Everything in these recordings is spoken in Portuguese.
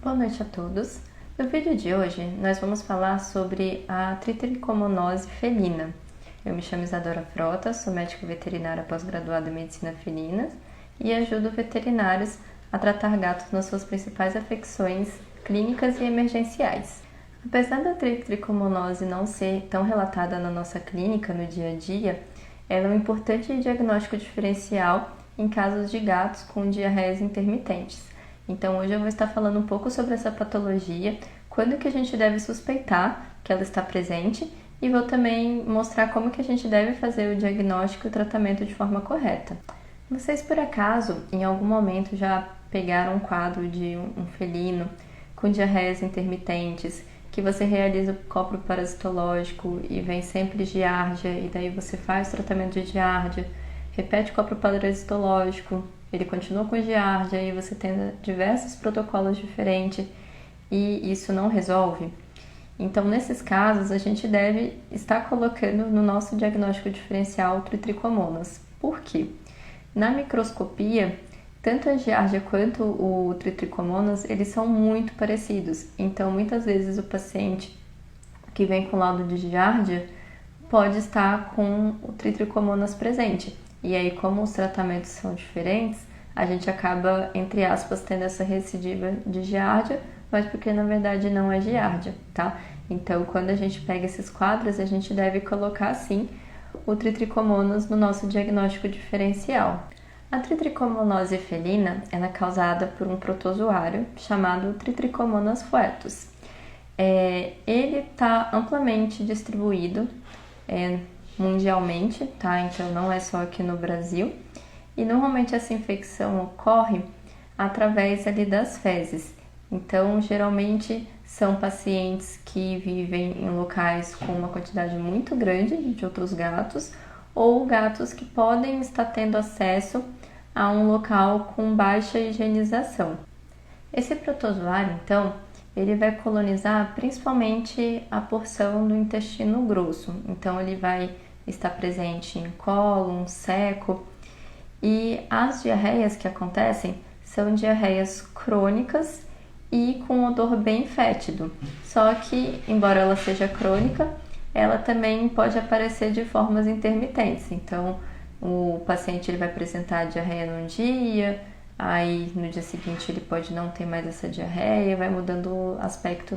Boa noite a todos. No vídeo de hoje, nós vamos falar sobre a tritricomonose felina. Eu me chamo Isadora Frota, sou médica veterinária pós-graduada em medicina felina e ajudo veterinários a tratar gatos nas suas principais afecções clínicas e emergenciais. Apesar da tritricomonose não ser tão relatada na nossa clínica no dia a dia, ela é um importante diagnóstico diferencial em casos de gatos com diarreias intermitentes. Então hoje eu vou estar falando um pouco sobre essa patologia, quando que a gente deve suspeitar que ela está presente e vou também mostrar como que a gente deve fazer o diagnóstico e o tratamento de forma correta. Vocês por acaso em algum momento já pegaram um quadro de um felino com diarreias intermitentes, que você realiza o copro parasitológico e vem sempre giardia e daí você faz o tratamento de giardia, repete o copro parasitológico, ele continua com giardia e você tem diversos protocolos diferentes e isso não resolve? Então, nesses casos, a gente deve estar colocando no nosso diagnóstico diferencial o tritricomonas. Por quê? Na microscopia, tanto a giardia quanto o tritricomonas, eles são muito parecidos. Então, muitas vezes o paciente que vem com laudo de giardia pode estar com o tritricomonas presente. E aí, como os tratamentos são diferentes, a gente acaba, entre aspas, tendo essa recidiva de giardia, mas porque na verdade não é giardia, tá? Então, quando a gente pega esses quadros, a gente deve colocar, sim, o tritricomonas no nosso diagnóstico diferencial. A tritricomonose felina ela é causada por um protozoário chamado Tritricomonas foetus. Ele está amplamente distribuído mundialmente, tá? Então não é só aqui no Brasil. E normalmente essa infecção ocorre através ali das fezes. Então, geralmente são pacientes que vivem em locais com uma quantidade muito grande de outros gatos ou gatos que podem estar tendo acesso a um local com baixa higienização. Esse protozoário, então, ele vai colonizar principalmente a porção do intestino grosso. Então, ele vai estar presente em cólon, seco. E as diarreias que acontecem são diarreias crônicas e com odor bem fétido. Só que, embora ela seja crônica, ela também pode aparecer de formas intermitentes. Então, o paciente ele vai apresentar diarreia num dia, aí no dia seguinte ele pode não ter mais essa diarreia, vai mudando o aspecto,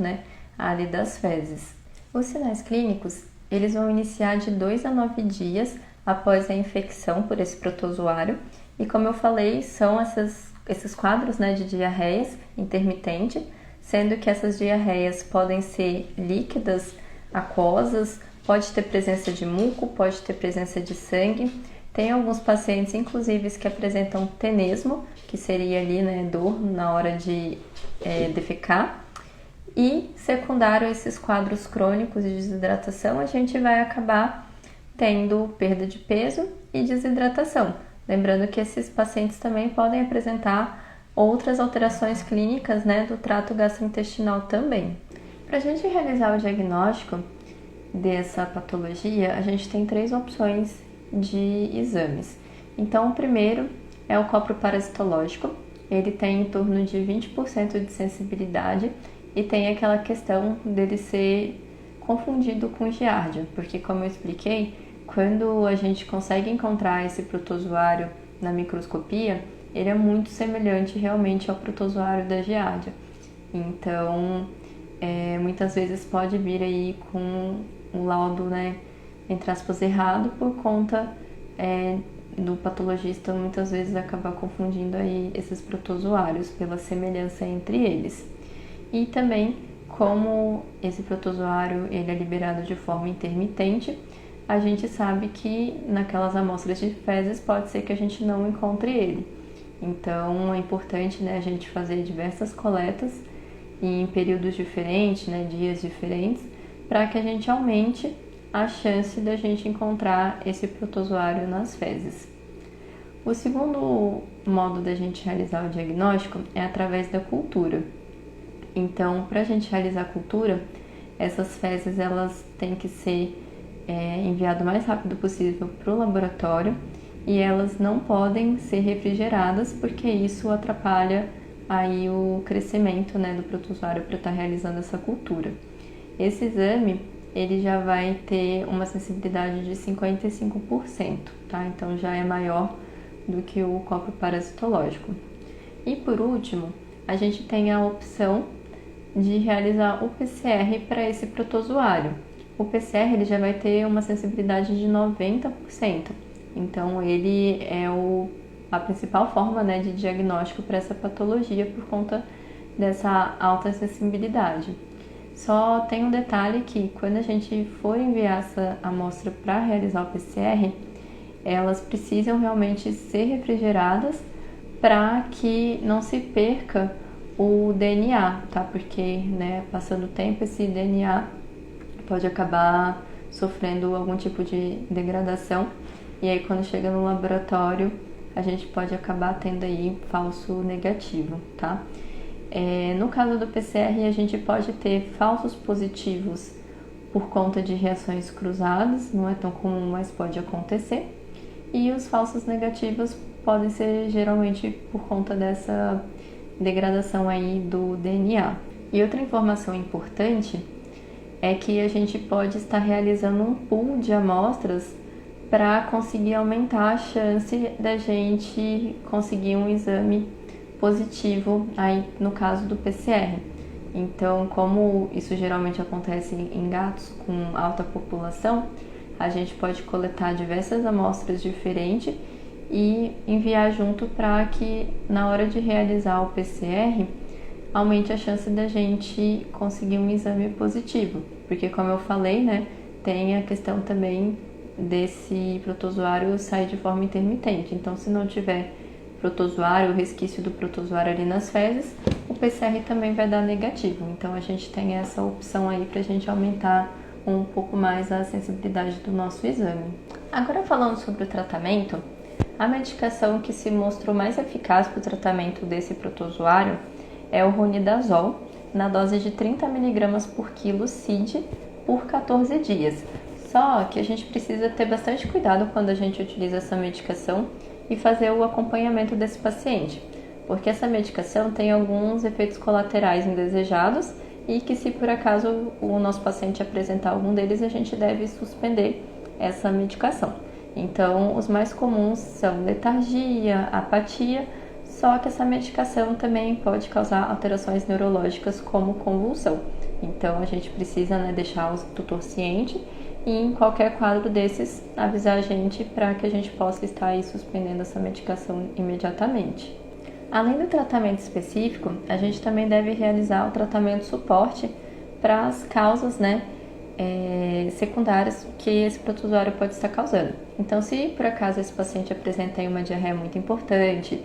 ali das fezes. Os sinais clínicos, eles vão iniciar de 2 a 9 dias após a infecção por esse protozoário. E como eu falei, são esses quadros de diarreias intermitente, sendo que essas diarreias podem ser líquidas, aquosas, pode ter presença de muco, pode ter presença de sangue. Tem alguns pacientes, inclusive, que apresentam tenesmo, que seria ali, dor na hora de defecar. E secundário a esses quadros crônicos de desidratação, a gente vai acabar tendo perda de peso e desidratação. Lembrando que esses pacientes também podem apresentar outras alterações clínicas, do trato gastrointestinal também. Para a gente realizar o diagnóstico dessa patologia, a gente tem 3 opções de exames. Então, o primeiro é o copro parasitológico. Ele tem em torno de 20% de sensibilidade e tem aquela questão dele ser confundido com giardia, porque como eu expliquei, quando a gente consegue encontrar esse protozoário na microscopia, ele é muito semelhante realmente ao protozoário da giardia. Então, muitas vezes pode vir aí com um laudo, entre aspas, errado por conta do patologista muitas vezes acabar confundindo aí esses protozoários pela semelhança entre eles. E também, como esse protozoário ele é liberado de forma intermitente, a gente sabe que naquelas amostras de fezes pode ser que a gente não encontre ele. Então, é importante a gente fazer diversas coletas em períodos diferentes, dias diferentes, para que a gente aumente a chance da gente encontrar esse protozoário nas fezes. O segundo modo da gente realizar o diagnóstico é através da cultura. Então, para a gente realizar a cultura, essas fezes elas têm que ser enviadas o mais rápido possível para o laboratório e elas não podem ser refrigeradas porque isso atrapalha aí o crescimento, né, do protozoário para estar realizando essa cultura. Esse exame, ele já vai ter uma sensibilidade de 55%, tá? Então já é maior do que o copo parasitológico. E por último, a gente tem a opção de realizar o PCR para esse protozoário. O PCR ele já vai ter uma sensibilidade de 90%. Então ele é a principal forma, né, de diagnóstico para essa patologia por conta dessa alta sensibilidade. Só tem um detalhe que quando a gente for enviar essa amostra para realizar o PCR, elas precisam realmente ser refrigeradas para que não se perca o DNA, tá? Porque, né, passando o tempo, esse DNA pode acabar sofrendo algum tipo de degradação e aí quando chega no laboratório a gente pode acabar tendo aí falso negativo, tá? No caso do PCR, a gente pode ter falsos positivos por conta de reações cruzadas, não é tão comum, mas pode acontecer. E os falsos negativos podem ser geralmente por conta dessa degradação aí do DNA. E outra informação importante é que a gente pode estar realizando um pool de amostras para conseguir aumentar a chance da gente conseguir um exame positivo aí no caso do PCR. Então, como isso geralmente acontece em gatos com alta população, a gente pode coletar diversas amostras diferentes e enviar junto para que na hora de realizar o PCR aumente a chance da gente conseguir um exame positivo, porque como eu falei, né, tem a questão também desse protozoário sair de forma intermitente. Então, se não tiver protozoário, o resquício do protozoário ali nas fezes, o PCR também vai dar negativo. Então, a gente tem essa opção aí para a gente aumentar um pouco mais a sensibilidade do nosso exame. Agora, falando sobre o tratamento, a medicação que se mostrou mais eficaz para o tratamento desse protozoário é o ronidazol, na dose de 30 mg por quilo CID por 14 dias. Só que a gente precisa ter bastante cuidado quando a gente utiliza essa medicação e fazer o acompanhamento desse paciente, porque essa medicação tem alguns efeitos colaterais indesejados e que, se por acaso o nosso paciente apresentar algum deles, a gente deve suspender essa medicação. Então, os mais comuns são letargia, apatia, só que essa medicação também pode causar alterações neurológicas como convulsão. Então, a gente precisa, né, deixar o tutor ciente e em qualquer quadro desses avisar a gente para que a gente possa estar aí suspendendo essa medicação imediatamente. Além do tratamento específico, a gente também deve realizar o tratamento suporte para as causas, né, secundárias que esse protozoário pode estar causando. Então, se por acaso esse paciente apresenta aí uma diarreia muito importante,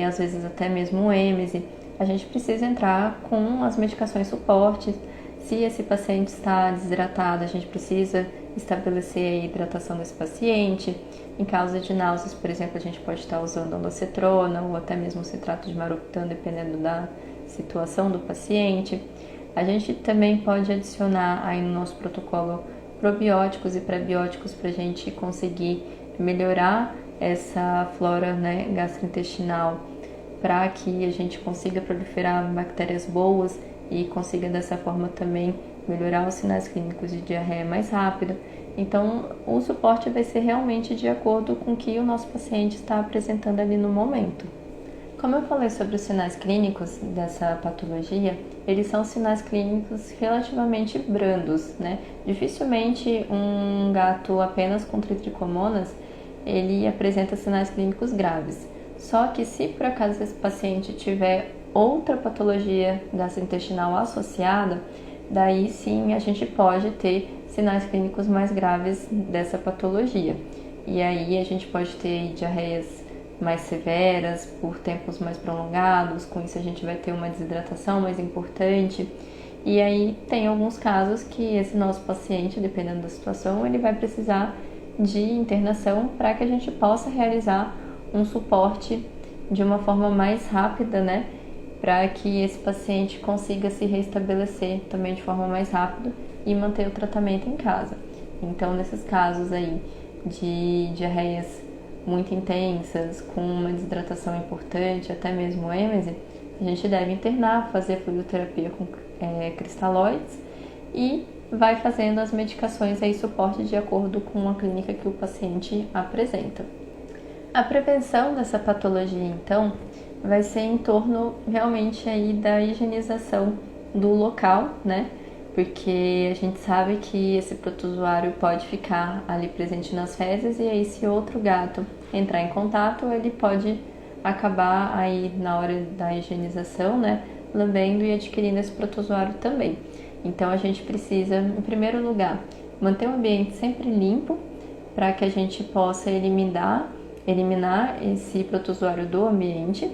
às vezes até mesmo um êmese, a gente precisa entrar com as medicações suporte. Se esse paciente está desidratado, a gente precisa estabelecer a hidratação desse paciente. Em caso de náuseas, por exemplo, a gente pode estar usando ondansetrona ou até mesmo citrato de maroptan, dependendo da situação do paciente. A gente também pode adicionar aí no nosso protocolo probióticos e prebióticos para a gente conseguir melhorar essa flora, né, gastrointestinal, para que a gente consiga proliferar bactérias boas e consiga dessa forma também melhorar os sinais clínicos de diarreia mais rápido. Então, o suporte vai ser realmente de acordo com o que o nosso paciente está apresentando ali no momento. Como eu falei sobre os sinais clínicos dessa patologia, eles são sinais clínicos relativamente brandos, né? Dificilmente um gato apenas com tritricomonas, ele apresenta sinais clínicos graves. Só que se por acaso esse paciente tiver outra patologia gastrointestinal associada, daí sim a gente pode ter sinais clínicos mais graves dessa patologia. E aí a gente pode ter diarreias mais severas por tempos mais prolongados, com isso a gente vai ter uma desidratação mais importante. E aí tem alguns casos que esse nosso paciente, dependendo da situação, ele vai precisar de internação para que a gente possa realizar um suporte de uma forma mais rápida, né? Para que esse paciente consiga se restabelecer também de forma mais rápida e manter o tratamento em casa. Então, nesses casos aí de diarreias muito intensas, com uma desidratação importante, até mesmo êmese, a gente deve internar, fazer fluidoterapia com cristalóides e vai fazendo as medicações aí suporte de acordo com a clínica que o paciente apresenta. A prevenção dessa patologia, então, vai ser em torno realmente aí da higienização do local, né? Porque a gente sabe que esse protozoário pode ficar ali presente nas fezes e aí se outro gato entrar em contato, ele pode acabar aí na hora da higienização, né, lambendo e adquirindo esse protozoário também. Então a gente precisa, em primeiro lugar, manter o ambiente sempre limpo para que a gente possa eliminar esse protozoário do ambiente.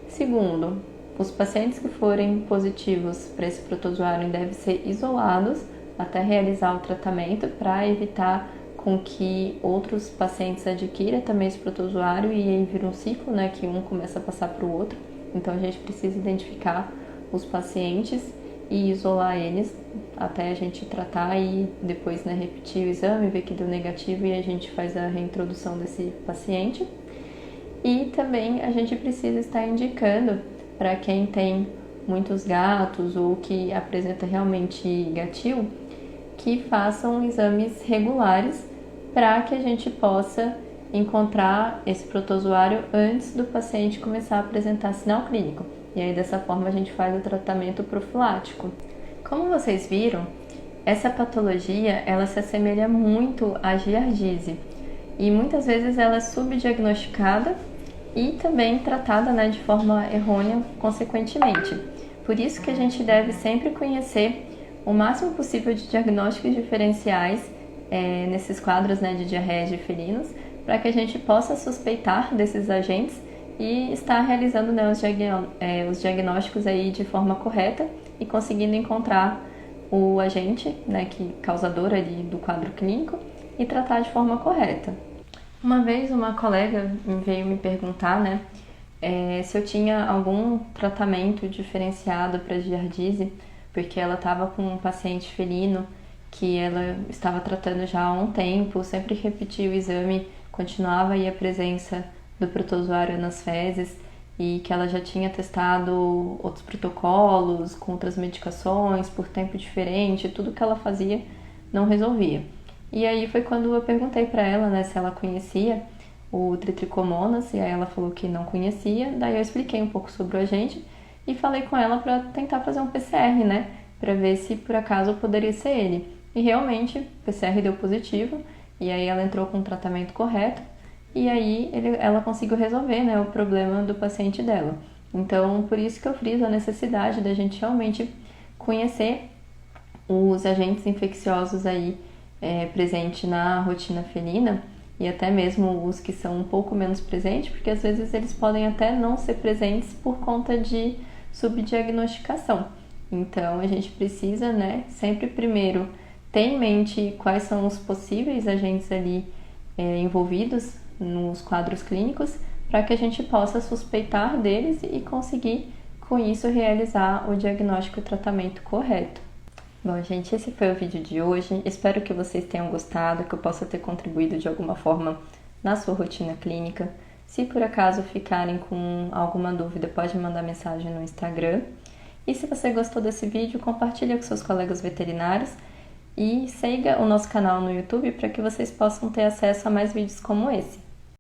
Segundo, os pacientes que forem positivos para esse protozoário devem ser isolados até realizar o tratamento para evitar com que outros pacientes adquiram também esse protozoário e aí vira um ciclo, né, que um começa a passar para o outro. Então a gente precisa identificar os pacientes e isolar eles até a gente tratar e depois, né, repetir o exame, ver que deu negativo e a gente faz a reintrodução desse paciente. E também a gente precisa estar indicando para quem tem muitos gatos ou que apresenta realmente gatil, que façam exames regulares para que a gente possa encontrar esse protozoário antes do paciente começar a apresentar sinal clínico. E aí dessa forma a gente faz o tratamento profilático. Como vocês viram, essa patologia ela se assemelha muito à giardíase e muitas vezes ela é subdiagnosticada e também tratada, né, de forma errônea consequentemente. Por isso que a gente deve sempre conhecer o máximo possível de diagnósticos diferenciais nesses quadros, né, de diarreia de felinos, para que a gente possa suspeitar desses agentes e estar realizando, né, os diagnósticos aí de forma correta e conseguindo encontrar o agente, né, causador ali do quadro clínico e tratar de forma correta. Uma vez uma colega veio me perguntar, né, se eu tinha algum tratamento diferenciado para giardíase, porque ela estava com um paciente felino que ela estava tratando já há um tempo, sempre repetia o exame, continuava aí a presença do protozoário nas fezes e que ela já tinha testado outros protocolos com outras medicações por tempo diferente, tudo que ela fazia não resolvia. E aí foi quando eu perguntei para ela, né, se ela conhecia o Tritrichomonas, e aí ela falou que não conhecia, daí eu expliquei um pouco sobre o agente e falei com ela para tentar fazer um PCR, né, para ver se por acaso poderia ser ele. E realmente o PCR deu positivo, e aí ela entrou com o tratamento correto, e aí ela conseguiu resolver, né, o problema do paciente dela. Então, por isso que eu friso a necessidade da gente realmente conhecer os agentes infecciosos aí presentes na rotina felina, e até mesmo os que são um pouco menos presentes, porque às vezes eles podem até não ser presentes por conta de subdiagnosticação. Então, a gente precisa, né, sempre primeiro ter em mente quais são os possíveis agentes ali envolvidos nos quadros clínicos, para que a gente possa suspeitar deles e conseguir, com isso, realizar o diagnóstico e tratamento correto. Bom, gente, esse foi o vídeo de hoje. Espero que vocês tenham gostado, que eu possa ter contribuído de alguma forma na sua rotina clínica. Se por acaso ficarem com alguma dúvida, pode mandar mensagem no Instagram. E se você gostou desse vídeo, compartilhe com seus colegas veterinários e siga o nosso canal no YouTube para que vocês possam ter acesso a mais vídeos como esse.